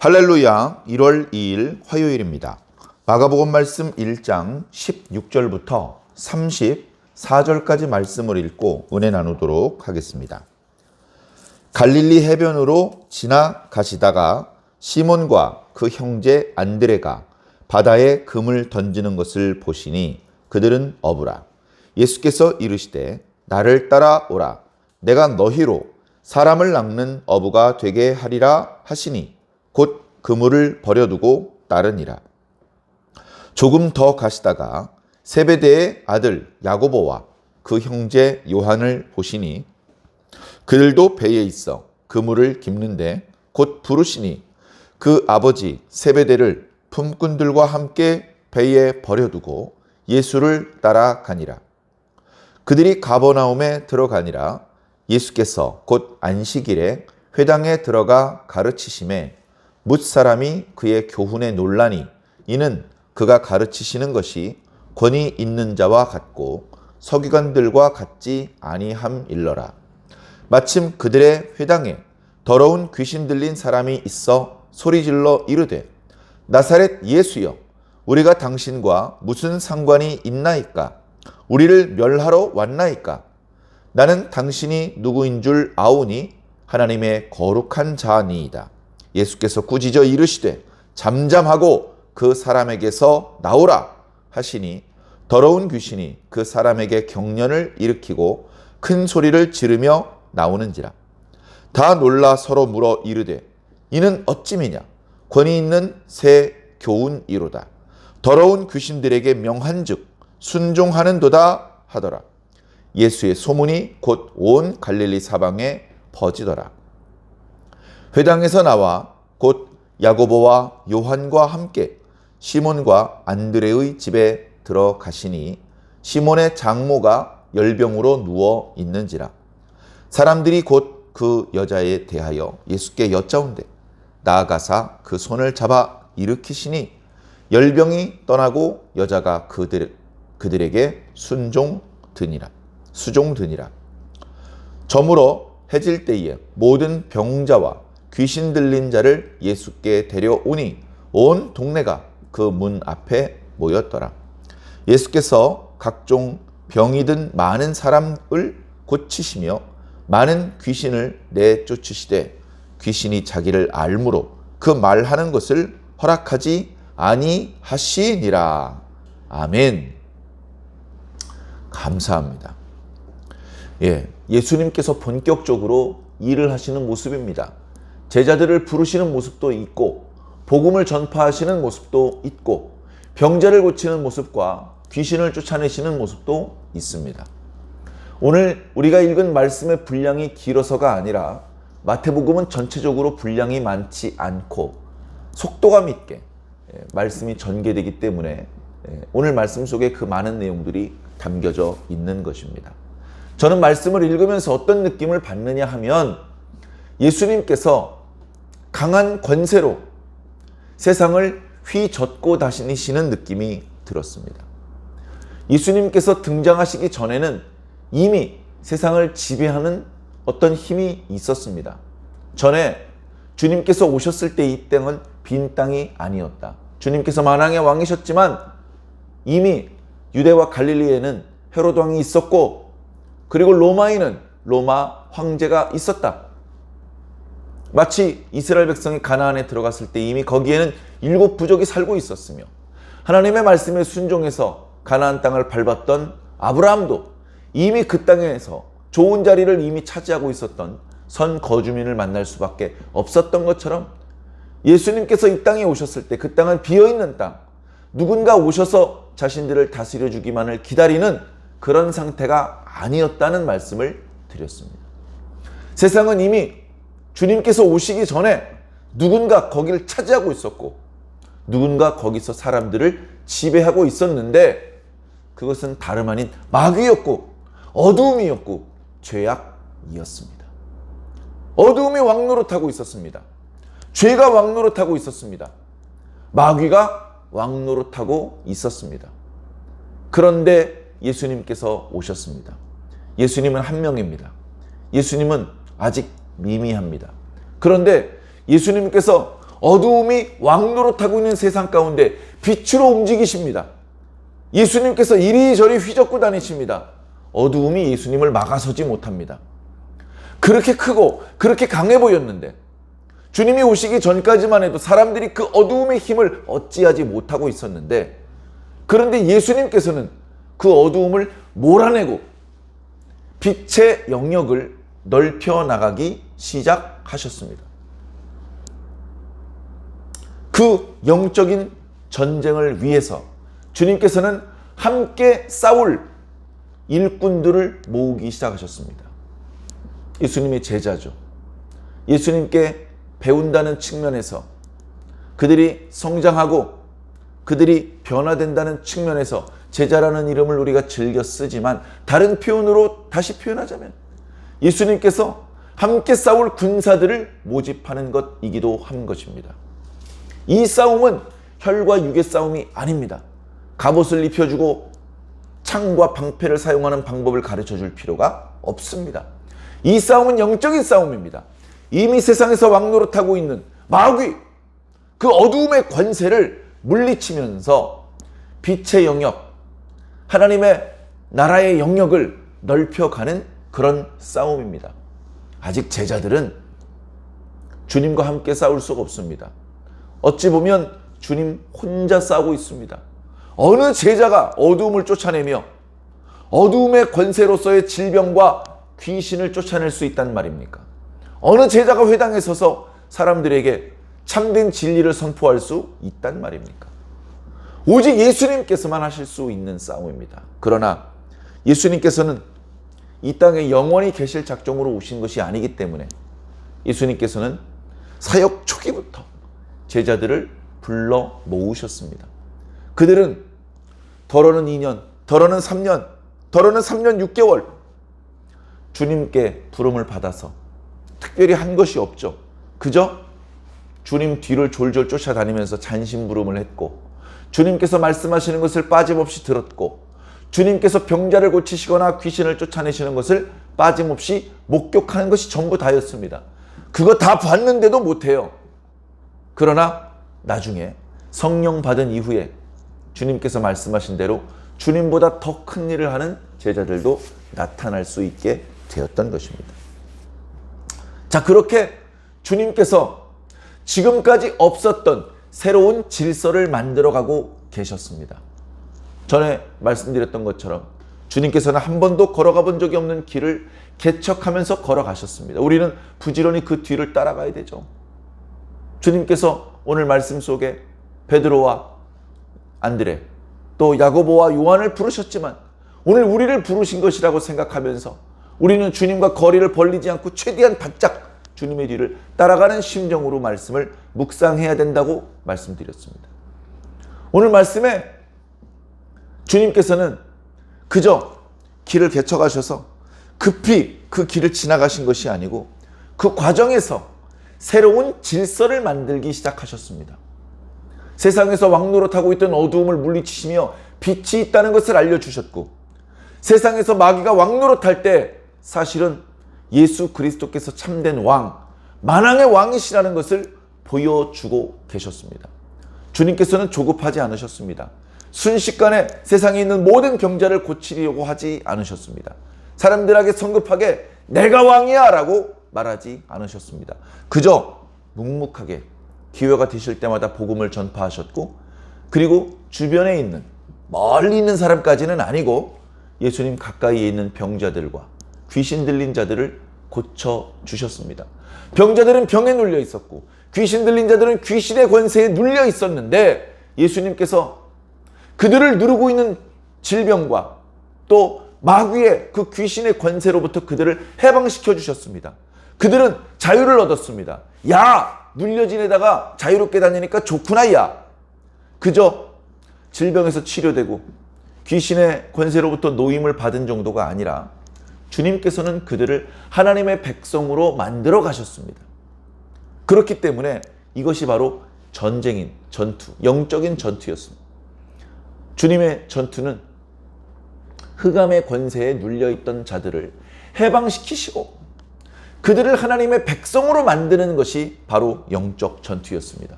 할렐루야. 1월 2일 화요일입니다. 마가복음 말씀 1장 16절부터 34절까지 말씀을 읽고 은혜 나누도록 하겠습니다. 갈릴리 해변으로 지나가시다가 시몬과 그 형제 안드레가 바다에 금을 던지는 것을 보시니 그들은 어부라. 예수께서 이르시되 나를 따라오라. 내가 너희로 사람을 낚는 어부가 되게 하리라 하시니 곧 그물을 버려두고 따르니라. 조금 더 가시다가 세베대의 아들 야고보와 그 형제 요한을 보시니 그들도 배에 있어 그물을 깁는데 곧 부르시니 그 아버지 세베대를 품꾼들과 함께 배에 버려두고 예수를 따라가니라. 그들이 가버나움에 들어가니라. 예수께서 곧 안식일에 회당에 들어가 가르치심에 뭇사람이 그의 교훈에 놀라니 이는 그가 가르치시는 것이 권위 있는 자와 같고 서기관들과 같지 아니함일러라. 마침 그들의 회당에 더러운 귀신 들린 사람이 있어 소리질러 이르되 나사렛 예수여 우리가 당신과 무슨 상관이 있나이까? 우리를 멸하러 왔나이까? 나는 당신이 누구인 줄 아오니 하나님의 거룩한 자니이다. 예수께서 꾸짖어 이르시되 잠잠하고 그 사람에게서 나오라 하시니 더러운 귀신이 그 사람에게 경련을 일으키고 큰 소리를 지르며 나오는지라. 다 놀라 서로 물어 이르되 이는 어찌미냐? 권위 있는 새 교훈이로다. 더러운 귀신들에게 명한즉 순종하는도다 하더라. 예수의 소문이 곧 온 갈릴리 사방에 퍼지더라. 회당에서 나와 곧 야고보와 요한과 함께 시몬과 안드레의 집에 들어가시니 시몬의 장모가 열병으로 누워 있는지라. 사람들이 곧 그 여자에 대하여 예수께 여짜온대 나아가사 그 손을 잡아 일으키시니 열병이 떠나고 여자가 그들에게 수종드니라. 저물어 해질 때에 모든 병자와 귀신 들린 자를 예수께 데려오니 온 동네가 그 문 앞에 모였더라. 예수께서 각종 병이 든 많은 사람을 고치시며 많은 귀신을 내쫓으시되 귀신이 자기를 알므로 그 말하는 것을 허락하지 아니하시니라. 아멘. 감사합니다. 예수님께서 본격적으로 일을 하시는 모습입니다. 제자들을 부르시는 모습도 있고 복음을 전파하시는 모습도 있고 병자를 고치는 모습과 귀신을 쫓아내시는 모습도 있습니다. 오늘 우리가 읽은 말씀의 분량이 길어서가 아니라 마태복음은 전체적으로 분량이 많지 않고 속도감 있게 말씀이 전개되기 때문에 오늘 말씀 속에 그 많은 내용들이 담겨져 있는 것입니다. 저는 말씀을 읽으면서 어떤 느낌을 받느냐 하면 예수님께서 강한 권세로 세상을 휘젓고 다니시는 느낌이 들었습니다. 예수님께서 등장하시기 전에는 이미 세상을 지배하는 어떤 힘이 있었습니다. 전에 주님께서 오셨을 때 이 땅은 빈 땅이 아니었다. 주님께서 만왕의 왕이셨지만 이미 유대와 갈릴리에는 헤로드 왕이 있었고 그리고 로마에는 로마 황제가 있었다. 마치 이스라엘 백성이 가나안에 들어갔을 때 이미 거기에는 7 부족이 살고 있었으며 하나님의 말씀에 순종해서 가나안 땅을 밟았던 아브라함도 이미 그 땅에서 좋은 자리를 이미 차지하고 있었던 선 거주민을 만날 수밖에 없었던 것처럼 예수님께서 이 땅에 오셨을 때 그 땅은 비어있는 땅, 누군가 오셔서 자신들을 다스려 주기만을 기다리는 그런 상태가 아니었다는 말씀을 드렸습니다. 세상은 이미 주님께서 오시기 전에 누군가 거기를 차지하고 있었고 누군가 거기서 사람들을 지배하고 있었는데 그것은 다름 아닌 마귀였고 어두움이었고 죄악이었습니다. 어두움이 왕노릇하고 있었습니다. 죄가 왕노릇하고 있었습니다. 마귀가 왕노릇하고 있었습니다. 그런데 예수님께서 오셨습니다. 예수님은 한 명입니다. 예수님은 아직 미미합니다. 그런데 예수님께서 어두움이 왕노릇하고 있는 세상 가운데 빛으로 움직이십니다. 예수님께서 이리저리 휘젓고 다니십니다. 어두움이 예수님을 막아서지 못합니다. 그렇게 크고 그렇게 강해 보였는데 주님이 오시기 전까지만 해도 사람들이 그 어두움의 힘을 어찌하지 못하고 있었는데, 그런데 예수님께서는 그 어두움을 몰아내고 빛의 영역을 넓혀 나가기 시작하셨습니다. 그 영적인 전쟁을 위해서 주님께서는 함께 싸울 일꾼들을 모으기 시작하셨습니다. 예수님의 제자죠. 예수님께 배운다는 측면에서, 그들이 성장하고 그들이 변화된다는 측면에서 제자라는 이름을 우리가 즐겨 쓰지만, 다른 표현으로 다시 표현하자면 예수님께서 함께 싸울 군사들을 모집하는 것이기도 한 것입니다. 이 싸움은 혈과 육의 싸움이 아닙니다. 갑옷을 입혀주고 창과 방패를 사용하는 방법을 가르쳐 줄 필요가 없습니다. 이 싸움은 영적인 싸움입니다. 이미 세상에서 왕노릇하고 있는 마귀, 그 어두움의 권세를 물리치면서 빛의 영역, 하나님의 나라의 영역을 넓혀가는 그런 싸움입니다. 아직 제자들은 주님과 함께 싸울 수가 없습니다. 어찌 보면 주님 혼자 싸우고 있습니다. 어느 제자가 어두움을 쫓아내며 어두움의 권세로서의 질병과 귀신을 쫓아낼 수 있단 말입니까? 어느 제자가 회당에 서서 사람들에게 참된 진리를 선포할 수 있단 말입니까? 오직 예수님께서만 하실 수 있는 싸움입니다. 그러나 예수님께서는 이 땅에 영원히 계실 작정으로 오신 것이 아니기 때문에 예수님께서는 사역 초기부터 제자들을 불러 모으셨습니다. 그들은 더러는 2년, 더러는 3년, 더러는 3년 6개월 주님께 부름을 받아서 특별히 한 것이 없죠. 그저 주님 뒤를 졸졸 쫓아다니면서 잔심부름을 했고, 주님께서 말씀하시는 것을 빠짐없이 들었고, 주님께서 병자를 고치시거나 귀신을 쫓아내시는 것을 빠짐없이 목격하는 것이 전부 다였습니다. 그거 다 봤는데도 못해요. 그러나 나중에 성령 받은 이후에 주님께서 말씀하신 대로 주님보다 더 큰 일을 하는 제자들도 나타날 수 있게 되었던 것입니다. 자, 그렇게 주님께서 지금까지 없었던 새로운 질서를 만들어가고 계셨습니다. 전에 말씀드렸던 것처럼 주님께서는 한 번도 걸어가 본 적이 없는 길을 개척하면서 걸어가셨습니다. 우리는 부지런히 그 뒤를 따라가야 되죠. 주님께서 오늘 말씀 속에 베드로와 안드레, 또 야고보와 요한을 부르셨지만 오늘 우리를 부르신 것이라고 생각하면서 우리는 주님과 거리를 벌리지 않고 최대한 바짝 주님의 뒤를 따라가는 심정으로 말씀을 묵상해야 된다고 말씀드렸습니다. 오늘 말씀에 주님께서는 그저 길을 개척하셔서 급히 그 길을 지나가신 것이 아니고 그 과정에서 새로운 질서를 만들기 시작하셨습니다. 세상에서 왕노릇하고 있던 어두움을 물리치시며 빛이 있다는 것을 알려주셨고, 세상에서 마귀가 왕노릇할 때 사실은 예수 그리스도께서 참된 왕, 만왕의 왕이시라는 것을 보여주고 계셨습니다. 주님께서는 조급하지 않으셨습니다. 순식간에 세상에 있는 모든 병자를 고치려고 하지 않으셨습니다. 사람들에게 성급하게 내가 왕이야 라고 말하지 않으셨습니다. 그저 묵묵하게 기회가 되실 때마다 복음을 전파하셨고, 그리고 주변에 있는 멀리 있는 사람까지는 아니고 예수님 가까이에 있는 병자들과 귀신 들린 자들을 고쳐주셨습니다. 병자들은 병에 눌려 있었고 귀신 들린 자들은 귀신의 권세에 눌려 있었는데 예수님께서 그들을 누르고 있는 질병과 또 마귀의 그 귀신의 권세로부터 그들을 해방시켜 주셨습니다. 그들은 자유를 얻었습니다. 야! 눌려진 애다가 자유롭게 다니니까 좋구나 야! 그저 질병에서 치료되고 귀신의 권세로부터 노임을 받은 정도가 아니라 주님께서는 그들을 하나님의 백성으로 만들어 가셨습니다. 그렇기 때문에 이것이 바로 전쟁인 전투, 영적인 전투였습니다. 주님의 전투는 흑암의 권세에 눌려있던 자들을 해방시키시고 그들을 하나님의 백성으로 만드는 것이 바로 영적 전투였습니다.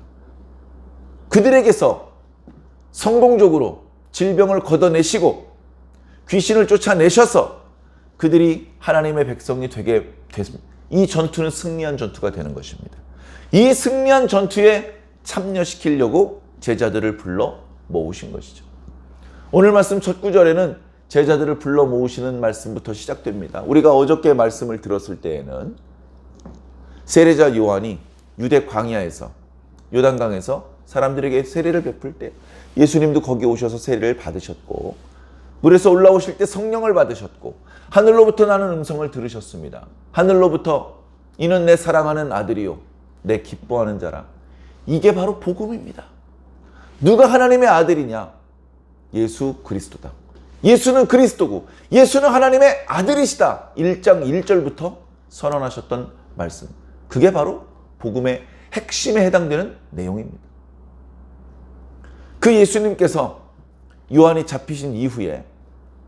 그들에게서 성공적으로 질병을 걷어내시고 귀신을 쫓아내셔서 그들이 하나님의 백성이 되게 됐습니다. 이 전투는 승리한 전투가 되는 것입니다. 이 승리한 전투에 참여시키려고 제자들을 불러 모으신 것이죠. 오늘 말씀 첫 구절에는 제자들을 불러 모으시는 말씀부터 시작됩니다. 우리가 어저께 말씀을 들었을 때에는 세례자 요한이 유대 광야에서 요단강에서 사람들에게 세례를 베풀 때 예수님도 거기 오셔서 세례를 받으셨고 물에서 올라오실 때 성령을 받으셨고 하늘로부터 나는 음성을 들으셨습니다. 하늘로부터 이는 내 사랑하는 아들이요 내 기뻐하는 자라. 이게 바로 복음입니다. 누가 하나님의 아들이냐? 예수 그리스도다. 예수는 그리스도고 예수는 하나님의 아들이시다. 1장 1절부터 선언하셨던 말씀. 그게 바로 복음의 핵심에 해당되는 내용입니다. 그 예수님께서 요한이 잡히신 이후에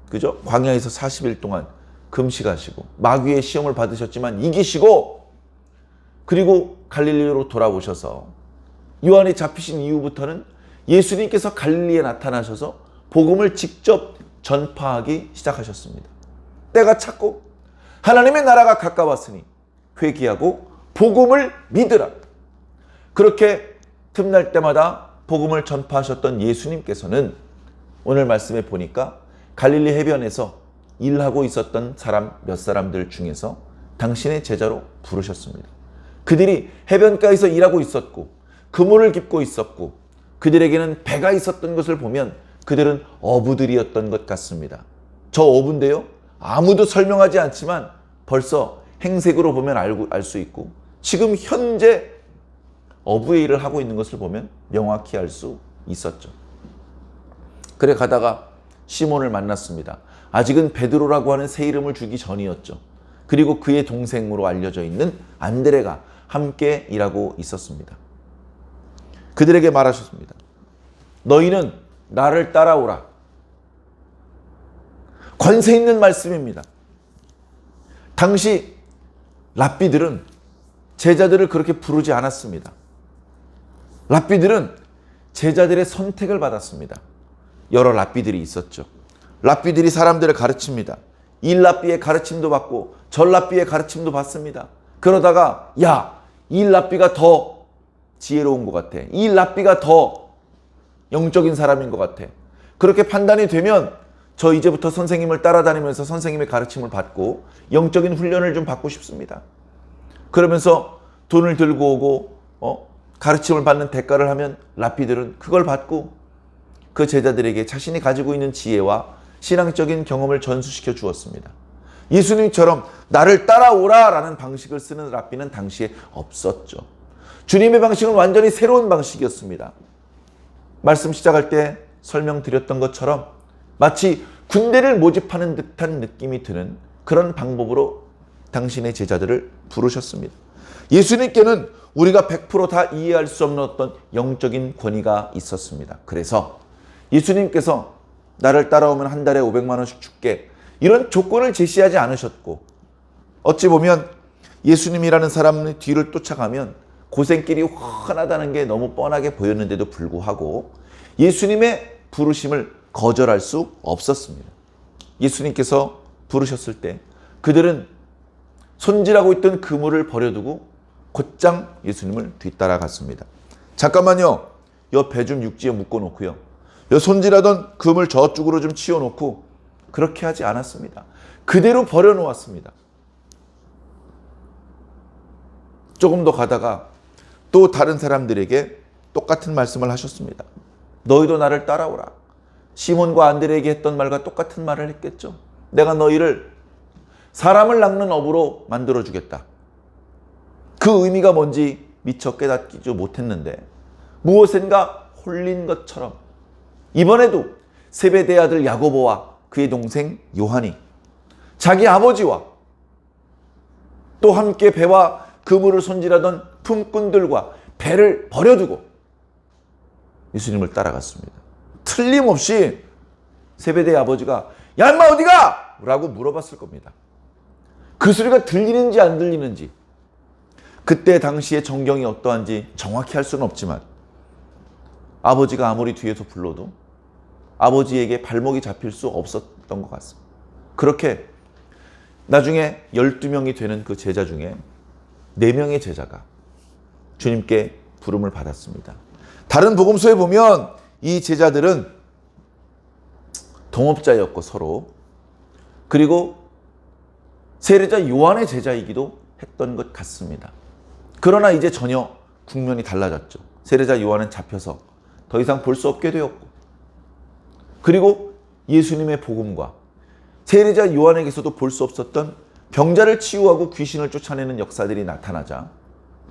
그죠? 광야에서 40일 동안 금식하시고 마귀의 시험을 받으셨지만 이기시고 그리고 갈릴리로 돌아오셔서 요한이 잡히신 이후부터는 예수님께서 갈릴리에 나타나셔서 복음을 직접 전파하기 시작하셨습니다. 때가 찼고 하나님의 나라가 가까웠으니 회개하고 복음을 믿으라. 그렇게 틈날 때마다 복음을 전파하셨던 예수님께서는 오늘 말씀에 보니까 갈릴리 해변에서 일하고 있었던 몇 사람들 중에서 당신의 제자로 부르셨습니다. 그들이 해변가에서 일하고 있었고 그물을 깁고 있었고 그들에게는 배가 있었던 것을 보면 그들은 어부들이었던 것 같습니다. 저 어부인데요. 아무도 설명하지 않지만 벌써 행색으로 보면 알 수 있고 지금 현재 어부의 일을 하고 있는 것을 보면 명확히 알 수 있었죠. 그래 가다가 시몬을 만났습니다. 아직은 베드로라고 하는 새 이름을 주기 전이었죠. 그리고 그의 동생으로 알려져 있는 안드레가 함께 일하고 있었습니다. 그들에게 말하셨습니다. 너희는 나를 따라오라. 권세 있는 말씀입니다. 당시 랍비들은 제자들을 그렇게 부르지 않았습니다. 랍비들은 제자들의 선택을 받았습니다. 여러 랍비들이 있었죠. 랍비들이 사람들을 가르칩니다. 이 랍비의 가르침도 받고 저 랍비의 가르침도 받습니다. 그러다가 이 랍비가 더 지혜로운 것 같아. 이 랍비가 더 영적인 사람인 것 같아. 그렇게 판단이 되면 저 이제부터 선생님을 따라다니면서 선생님의 가르침을 받고 영적인 훈련을 좀 받고 싶습니다. 그러면서 돈을 들고 오고 가르침을 받는 대가를 하면 랍비들은 그걸 받고 그 제자들에게 자신이 가지고 있는 지혜와 신앙적인 경험을 전수시켜 주었습니다. 예수님처럼 나를 따라오라 라는 방식을 쓰는 랍비는 당시에 없었죠. 주님의 방식은 완전히 새로운 방식이었습니다. 말씀 시작할 때 설명드렸던 것처럼 마치 군대를 모집하는 듯한 느낌이 드는 그런 방법으로 당신의 제자들을 부르셨습니다. 예수님께는 우리가 100% 다 이해할 수 없는 어떤 영적인 권위가 있었습니다. 그래서 예수님께서 나를 따라오면 한 달에 500만 원씩 줄게 이런 조건을 제시하지 않으셨고 어찌 보면 예수님이라는 사람의 뒤를 쫓아가면 고생길이 훤하다는 게 너무 뻔하게 보였는데도 불구하고 예수님의 부르심을 거절할 수 없었습니다. 예수님께서 부르셨을 때 그들은 손질하고 있던 그물을 버려두고 곧장 예수님을 뒤따라갔습니다. 잠깐만요. 여 배 좀 육지에 묶어놓고요. 여 손질하던 그물 저쪽으로 좀 치워놓고 그렇게 하지 않았습니다. 그대로 버려놓았습니다. 조금 더 가다가 또 다른 사람들에게 똑같은 말씀을 하셨습니다. 너희도 나를 따라오라. 시몬과 안드레에게 했던 말과 똑같은 말을 했겠죠. 내가 너희를 사람을 낚는 어부로 만들어주겠다. 그 의미가 뭔지 미처 깨닫지 못했는데 무엇인가 홀린 것처럼 이번에도 세베대의 아들 야고보와 그의 동생 요한이 자기 아버지와 또 함께 배와 그물을 손질하던 품꾼들과 배를 버려두고 예수님을 따라갔습니다. 틀림없이 세베대의 아버지가 야 인마 어디가? 라고 물어봤을 겁니다. 그 소리가 들리는지 안 들리는지, 그때 당시의 정경이 어떠한지 정확히 할 수는 없지만 아버지가 아무리 뒤에서 불러도 아버지에게 발목이 잡힐 수 없었던 것 같습니다. 그렇게 나중에 12명이 되는 그 제자 중에 4명의 제자가 주님께 부름을 받았습니다. 다른 복음서에 보면 이 제자들은 동업자였고 서로, 그리고 세례자 요한의 제자이기도 했던 것 같습니다. 그러나 이제 전혀 국면이 달라졌죠. 세례자 요한은 잡혀서 더 이상 볼 수 없게 되었고, 그리고 예수님의 복음과 세례자 요한에게서도 볼 수 없었던 병자를 치유하고 귀신을 쫓아내는 역사들이 나타나자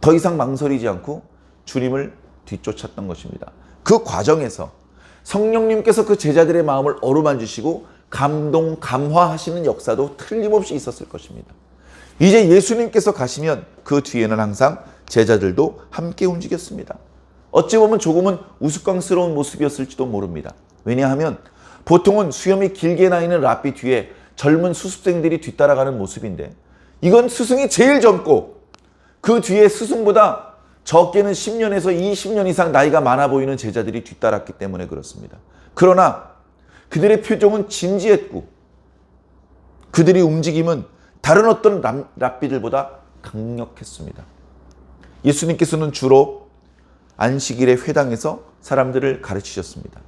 더 이상 망설이지 않고 주님을 뒤쫓았던 것입니다. 그 과정에서 성령님께서 그 제자들의 마음을 어루만지시고 감동, 감화하시는 역사도 틀림없이 있었을 것입니다. 이제 예수님께서 가시면 그 뒤에는 항상 제자들도 함께 움직였습니다. 어찌 보면 조금은 우스꽝스러운 모습이었을지도 모릅니다. 왜냐하면 보통은 수염이 길게 나 있는 랍비 뒤에 젊은 수습생들이 뒤따라가는 모습인데, 이건 스승이 제일 젊고 그 뒤에 스승보다 적게는 10년에서 20년 이상 나이가 많아 보이는 제자들이 뒤따랐기 때문에 그렇습니다. 그러나 그들의 표정은 진지했고 그들의 움직임은 다른 어떤 랍비들보다 강력했습니다. 예수님께서는 주로 안식일에 회당에서 사람들을 가르치셨습니다.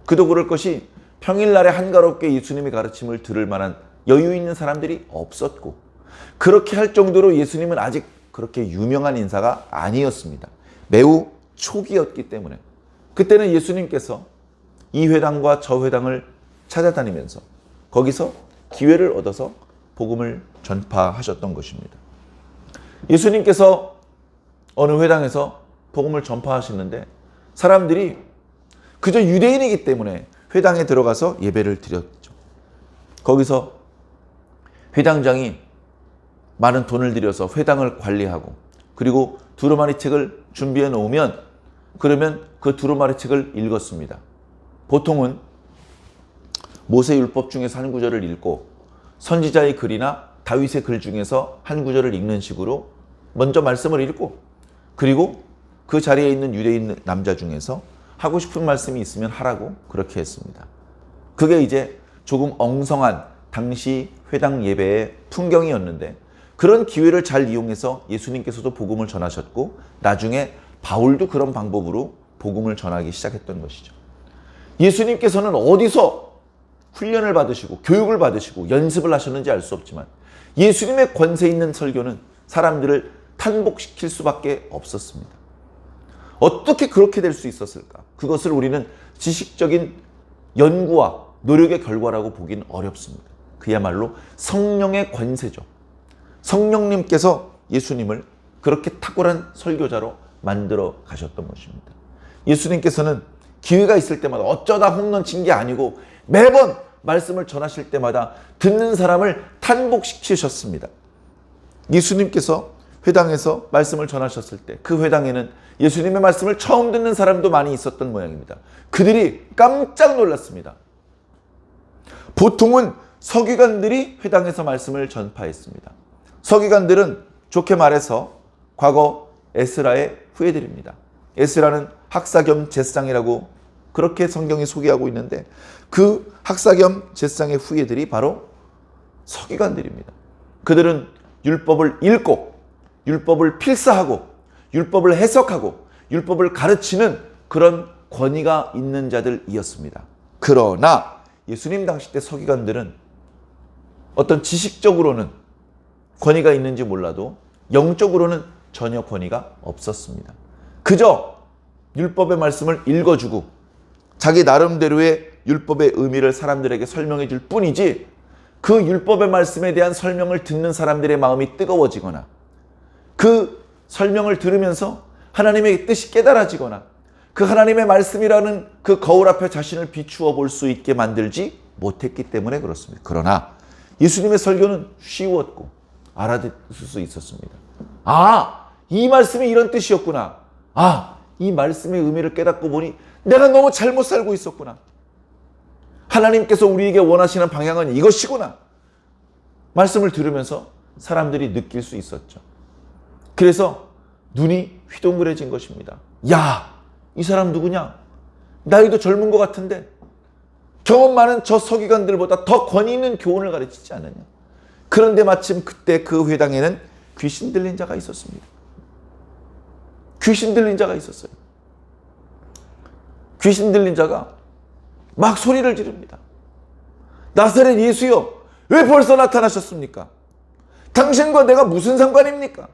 그도 그럴 것이 평일날에 한가롭게 예수님의 가르침을 들을 만한 여유 있는 사람들이 없었고, 그렇게 할 정도로 예수님은 아직 그렇게 유명한 인사가 아니었습니다. 매우 초기였기 때문에 그때는 예수님께서 이 회당과 저 회당을 찾아다니면서 거기서 기회를 얻어서 복음을 전파하셨던 것입니다. 예수님께서 어느 회당에서 복음을 전파하시는데 사람들이 그저 유대인이기 때문에 회당에 들어가서 예배를 드렸죠. 거기서 회당장이 많은 돈을 들여서 회당을 관리하고, 그리고 두루마리 책을 준비해 놓으면 그러면 그 두루마리 책을 읽었습니다. 보통은 모세율법 중에서 한 구절을 읽고 선지자의 글이나 다윗의 글 중에서 한 구절을 읽는 식으로 먼저 말씀을 읽고, 그리고 그 자리에 있는 유대인 남자 중에서 하고 싶은 말씀이 있으면 하라고 그렇게 했습니다. 그게 이제 조금 엉성한 당시 회당 예배의 풍경이었는데, 그런 기회를 잘 이용해서 예수님께서도 복음을 전하셨고 나중에 바울도 그런 방법으로 복음을 전하기 시작했던 것이죠. 예수님께서는 어디서 훈련을 받으시고 교육을 받으시고 연습을 하셨는지 알 수 없지만 예수님의 권세 있는 설교는 사람들을 탄복시킬 수밖에 없었습니다. 어떻게 그렇게 될 수 있었을까? 그것을 우리는 지식적인 연구와 노력의 결과라고 보기는 어렵습니다. 그야말로 성령의 권세죠. 성령님께서 예수님을 그렇게 탁월한 설교자로 만들어 가셨던 것입니다. 예수님께서는 기회가 있을 때마다 어쩌다 홈런 친 게 아니고 매번 말씀을 전하실 때마다 듣는 사람을 탄복시키셨습니다. 예수님께서 회당에서 말씀을 전하셨을 때 그 회당에는 예수님의 말씀을 처음 듣는 사람도 많이 있었던 모양입니다. 그들이 깜짝 놀랐습니다. 보통은 서기관들이 회당에서 말씀을 전파했습니다. 서기관들은 좋게 말해서 과거 에스라의 후예들입니다. 에스라는 학사 겸 제상이라고 그렇게 성경이 소개하고 있는데, 그 학사 겸 제상의 후예들이 바로 서기관들입니다. 그들은 율법을 읽고 율법을 필사하고 율법을 해석하고 율법을 가르치는 그런 권위가 있는 자들이었습니다. 그러나 예수님 당시 때 서기관들은 어떤 지식적으로는 권위가 있는지 몰라도 영적으로는 전혀 권위가 없었습니다. 그저 율법의 말씀을 읽어주고 자기 나름대로의 율법의 의미를 사람들에게 설명해 줄 뿐이지, 그 율법의 말씀에 대한 설명을 듣는 사람들의 마음이 뜨거워지거나 그 설명을 들으면서 하나님의 뜻이 깨달아지거나 그 하나님의 말씀이라는 그 거울 앞에 자신을 비추어 볼 수 있게 만들지 못했기 때문에 그렇습니다. 그러나 예수님의 설교는 쉬웠고 알아듣을 수 있었습니다. 아, 이 말씀이 이런 뜻이었구나. 아, 이 말씀의 의미를 깨닫고 보니 내가 너무 잘못 살고 있었구나. 하나님께서 우리에게 원하시는 방향은 이것이구나. 말씀을 들으면서 사람들이 느낄 수 있었죠. 그래서 눈이 휘둥그레진 것입니다. 야, 이 사람 누구냐? 나이도 젊은 것 같은데 경험 많은 저 서기관들보다 더 권위 있는 교훈을 가르치지 않느냐. 그런데 마침 그때 그 회당에는 귀신 들린 자가 있었습니다. 귀신 들린 자가 있었어요. 귀신 들린 자가 막 소리를 지릅니다. 나사렛 예수여, 왜 벌써 나타나셨습니까? 당신과 내가 무슨 상관입니까?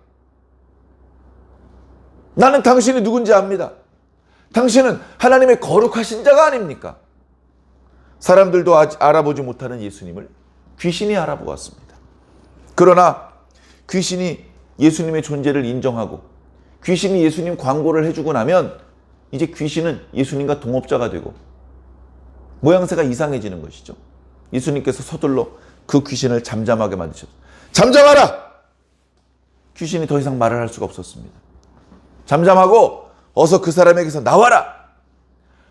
나는 당신이 누군지 압니다. 당신은 하나님의 거룩하신 자가 아닙니까? 사람들도 아직 알아보지 못하는 예수님을 귀신이 알아보았습니다. 그러나 귀신이 예수님의 존재를 인정하고 귀신이 예수님 광고를 해주고 나면 이제 귀신은 예수님과 동업자가 되고 모양새가 이상해지는 것이죠. 예수님께서 서둘러 그 귀신을 잠잠하게 만드셨어요. 잠잠하라! 귀신이 더 이상 말을 할 수가 없었습니다. 잠잠하고 어서 그 사람에게서 나와라!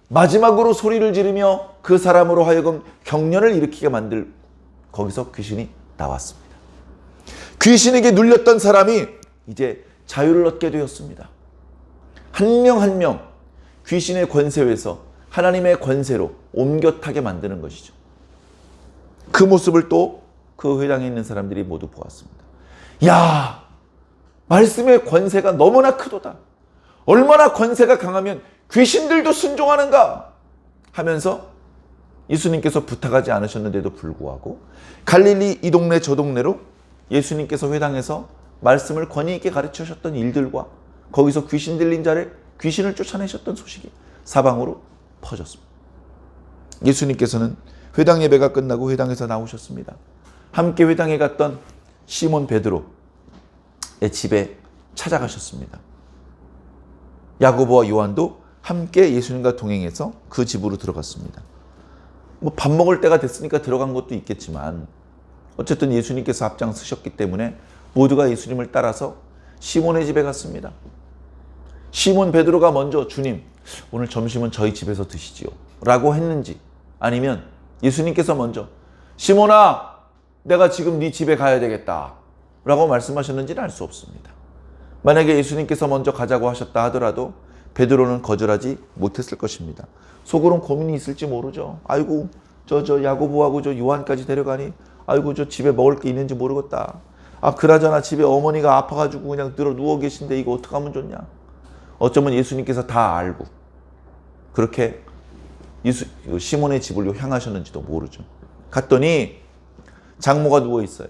마지막으로 소리를 지르며 그 사람으로 하여금 경련을 일으키게 만들 거기서 귀신이 나왔습니다. 귀신에게 눌렸던 사람이 이제 자유를 얻게 되었습니다. 한 명 한 명 귀신의 권세에서 하나님의 권세로 옮겨 타게 만드는 것이죠. 그 모습을 또 그 회당에 있는 사람들이 모두 보았습니다. 야, 말씀의 권세가 너무나 크도다. 얼마나 권세가 강하면 귀신들도 순종하는가 하면서 예수님께서 부탁하지 않으셨는데도 불구하고 갈릴리 이 동네 저 동네로 예수님께서 회당에서 말씀을 권위 있게 가르치셨던 일들과 거기서 귀신 들린 자를 귀신을 쫓아내셨던 소식이 사방으로 퍼졌습니다. 예수님께서는 회당 예배가 끝나고 회당에서 나오셨습니다. 함께 회당에 갔던 시몬 베드로의 집에 찾아가셨습니다. 야고보와 요한도 함께 예수님과 동행해서 그 집으로 들어갔습니다. 뭐 밥 먹을 때가 됐으니까 들어간 것도 있겠지만 어쨌든 예수님께서 앞장서셨기 때문에 모두가 예수님을 따라서 시몬의 집에 갔습니다. 시몬 베드로가 먼저 주님, 오늘 점심은 저희 집에서 드시지요 라고 했는지 아니면 예수님께서 먼저 시몬아, 내가 지금 네 집에 가야 되겠다 라고 말씀하셨는지는 알 수 없습니다. 만약에 예수님께서 먼저 가자고 하셨다 하더라도 베드로는 거절하지 못했을 것입니다. 속으론 고민이 있을지 모르죠. 아이고 저 야고보하고 저 요한까지 데려가니 아이고 저 집에 먹을 게 있는지 모르겠다. 아 그나저나 집에 어머니가 아파가지고 그냥 누워 계신데 이거 어떡하면 좋냐. 어쩌면 예수님께서 다 알고 그렇게 시몬의 집으로 향하셨는지도 모르죠. 갔더니 장모가 누워 있어요.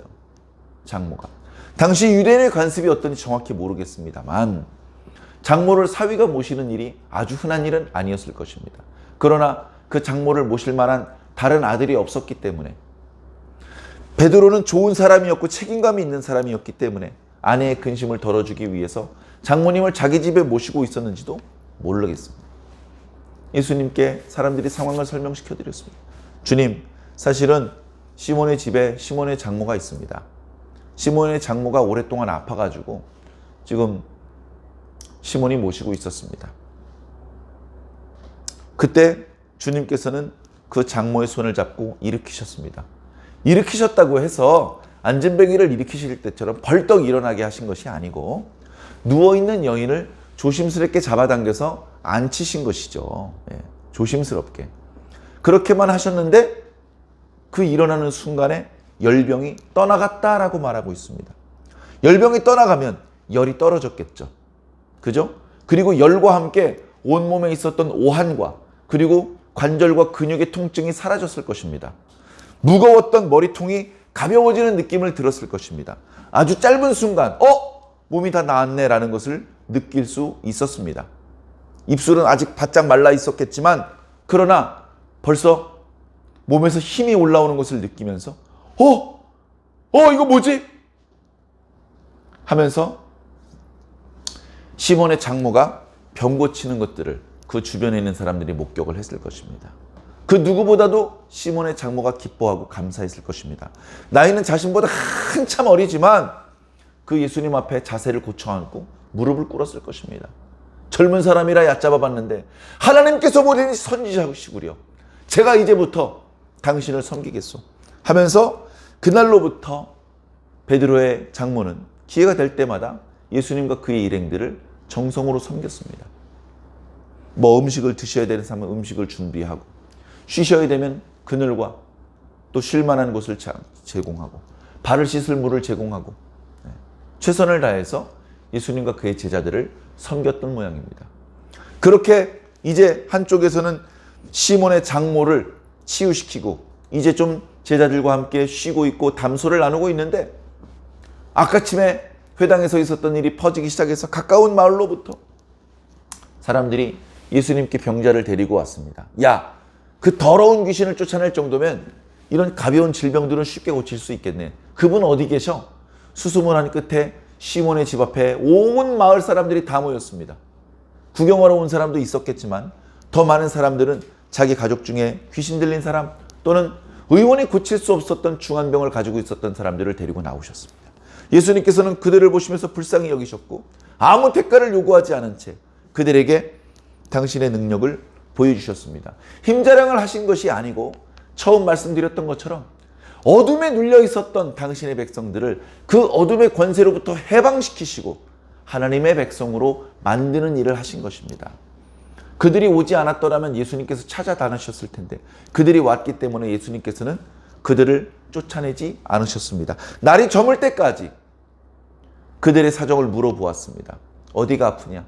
장모가. 당시 유대인의 관습이 어떤지 정확히 모르겠습니다만 장모를 사위가 모시는 일이 아주 흔한 일은 아니었을 것입니다. 그러나 그 장모를 모실 만한 다른 아들이 없었기 때문에 베드로는 좋은 사람이었고 책임감이 있는 사람이었기 때문에 아내의 근심을 덜어주기 위해서 장모님을 자기 집에 모시고 있었는지도 모르겠습니다. 예수님께 사람들이 상황을 설명시켜 드렸습니다. 주님, 사실은 시몬의 집에 시몬의 장모가 있습니다. 시몬의 장모가 오랫동안 아파가지고 지금 시몬이 모시고 있었습니다. 그때 주님께서는 그 장모의 손을 잡고 일으키셨습니다. 일으키셨다고 해서 안진뱅이를 일으키실 때처럼 벌떡 일어나게 하신 것이 아니고 누워있는 여인을 조심스럽게 잡아당겨서 앉히신 것이죠. 예, 조심스럽게. 그렇게만 하셨는데 그 일어나는 순간에 열병이 떠나갔다라고 말하고 있습니다. 열병이 떠나가면 열이 떨어졌겠죠. 그죠? 그리고 열과 함께 온몸에 있었던 오한과 그리고 관절과 근육의 통증이 사라졌을 것입니다. 무거웠던 머리통이 가벼워지는 느낌을 들었을 것입니다. 아주 짧은 순간 몸이 다 나았네라는 것을 느낄 수 있었습니다. 입술은 아직 바짝 말라 있었겠지만 그러나 벌써 몸에서 힘이 올라오는 것을 느끼면서 이거 뭐지? 하면서 시몬의 장모가 병 고치는 것들을 그 주변에 있는 사람들이 목격을 했을 것입니다. 그 누구보다도 시몬의 장모가 기뻐하고 감사했을 것입니다. 나이는 자신보다 한참 어리지만 그 예수님 앞에 자세를 고쳐 앉고 무릎을 꿇었을 것입니다. 젊은 사람이라 얕잡아 봤는데 하나님께서 보내니 선지자시구려. 제가 이제부터 당신을 섬기겠소 하면서 그날로부터 베드로의 장모는 기회가 될 때마다 예수님과 그의 일행들을 정성으로 섬겼습니다. 뭐 음식을 드셔야 되는 사람은 음식을 준비하고, 쉬셔야 되면 그늘과 또 쉴 만한 곳을 제공하고, 발을 씻을 물을 제공하고, 최선을 다해서 예수님과 그의 제자들을 섬겼던 모양입니다. 그렇게 이제 한쪽에서는 시몬의 장모를 치유시키고 이제 좀 제자들과 함께 쉬고 있고 담소를 나누고 있는데, 아까침에 회당에서 있었던 일이 퍼지기 시작해서 가까운 마을로부터 사람들이 예수님께 병자를 데리고 왔습니다. 야, 그 더러운 귀신을 쫓아낼 정도면 이런 가벼운 질병들은 쉽게 고칠 수 있겠네. 그분 어디 계셔? 수소문한 끝에 시몬의 집 앞에 온 마을 사람들이 다 모였습니다. 구경하러 온 사람도 있었겠지만 더 많은 사람들은 자기 가족 중에 귀신 들린 사람 또는 의원이 고칠 수 없었던 중환병을 가지고 있었던 사람들을 데리고 나오셨습니다. 예수님께서는 그들을 보시면서 불쌍히 여기셨고 아무 대가를 요구하지 않은 채 그들에게 당신의 능력을 보여주셨습니다. 힘자랑을 하신 것이 아니고 처음 말씀드렸던 것처럼 어둠에 눌려 있었던 당신의 백성들을 그 어둠의 권세로부터 해방시키시고 하나님의 백성으로 만드는 일을 하신 것입니다. 그들이 오지 않았더라면 예수님께서 찾아다니셨을 텐데 그들이 왔기 때문에 예수님께서는 그들을 쫓아내지 않으셨습니다. 날이 저물 때까지 그들의 사정을 물어보았습니다. 어디가 아프냐?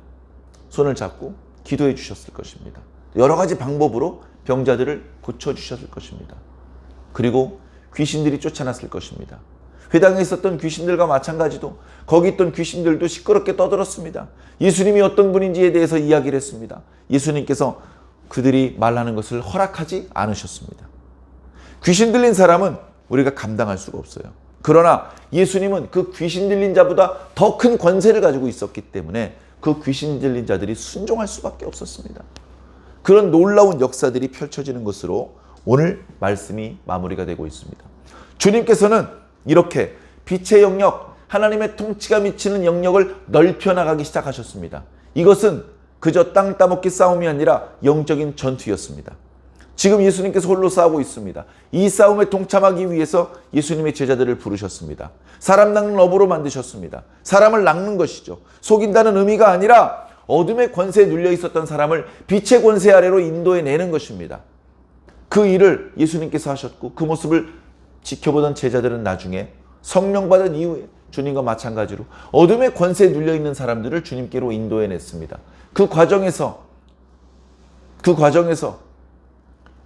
손을 잡고 기도해 주셨을 것입니다. 여러 가지 방법으로 병자들을 고쳐주셨을 것입니다. 그리고 귀신들이 쫓아났을 것입니다. 회당에 있었던 귀신들과 마찬가지도 거기 있던 귀신들도 시끄럽게 떠들었습니다. 예수님이 어떤 분인지에 대해서 이야기를 했습니다. 예수님께서 그들이 말하는 것을 허락하지 않으셨습니다. 귀신 들린 사람은 우리가 감당할 수가 없어요. 그러나 예수님은 그 귀신 들린 자보다 더 큰 권세를 가지고 있었기 때문에 그 귀신 들린 자들이 순종할 수밖에 없었습니다. 그런 놀라운 역사들이 펼쳐지는 것으로 오늘 말씀이 마무리가 되고 있습니다. 주님께서는 이렇게 빛의 영역, 하나님의 통치가 미치는 영역을 넓혀나가기 시작하셨습니다. 이것은 그저 땅 따먹기 싸움이 아니라 영적인 전투였습니다. 지금 예수님께서 홀로 싸우고 있습니다. 이 싸움에 동참하기 위해서 예수님의 제자들을 부르셨습니다. 사람 낚는 어부로 만드셨습니다. 사람을 낚는 것이죠. 속인다는 의미가 아니라 어둠의 권세에 눌려 있었던 사람을 빛의 권세 아래로 인도해내는 것입니다. 그 일을 예수님께서 하셨고 그 모습을 지켜보던 제자들은 나중에 성령 받은 이후에 주님과 마찬가지로 어둠의 권세에 눌려있는 사람들을 주님께로 인도해냈습니다. 그 과정에서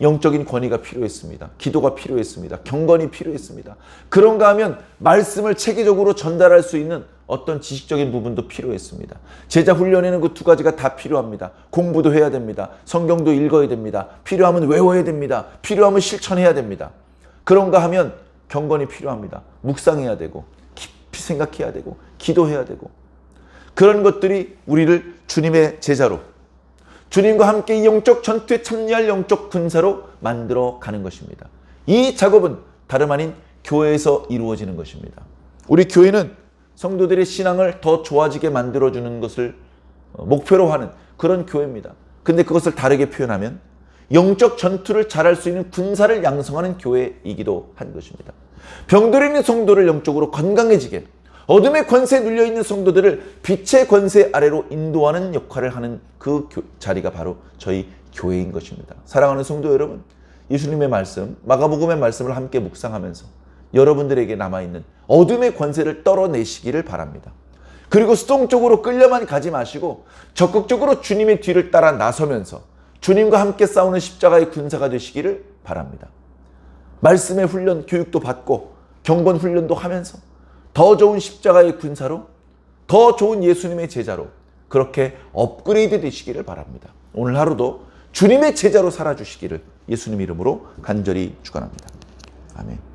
영적인 권위가 필요했습니다. 기도가 필요했습니다. 경건이 필요했습니다. 그런가 하면 말씀을 체계적으로 전달할 수 있는 어떤 지식적인 부분도 필요했습니다. 제자 훈련에는 그 두 가지가 다 필요합니다. 공부도 해야 됩니다. 성경도 읽어야 됩니다. 필요하면 외워야 됩니다. 필요하면 실천해야 됩니다. 그런가 하면 경건이 필요합니다. 묵상해야 되고 깊이 생각해야 되고 기도해야 되고 그런 것들이 우리를 주님의 제자로 주님과 함께 영적 전투에 참여할 영적 군사로 만들어 가는 것입니다. 이 작업은 다름 아닌 교회에서 이루어지는 것입니다. 우리 교회는 성도들의 신앙을 더 좋아지게 만들어주는 것을 목표로 하는 그런 교회입니다. 근데 그것을 다르게 표현하면 영적 전투를 잘할 수 있는 군사를 양성하는 교회이기도 한 것입니다. 병들어 있는 성도를 영적으로 건강해지게 어둠의 권세에 눌려있는 성도들을 빛의 권세 아래로 인도하는 역할을 하는 그 자리가 바로 저희 교회인 것입니다. 사랑하는 성도 여러분, 예수님의 말씀, 마가복음의 말씀을 함께 묵상하면서 여러분들에게 남아있는 어둠의 권세를 떨어내시기를 바랍니다. 그리고 수동적으로 끌려만 가지 마시고 적극적으로 주님의 뒤를 따라 나서면서 주님과 함께 싸우는 십자가의 군사가 되시기를 바랍니다. 말씀의 훈련, 교육도 받고 경건 훈련도 하면서 더 좋은 십자가의 군사로 더 좋은 예수님의 제자로 그렇게 업그레이드 되시기를 바랍니다. 오늘 하루도 주님의 제자로 살아주시기를 예수님 이름으로 간절히 축원합니다. 아멘.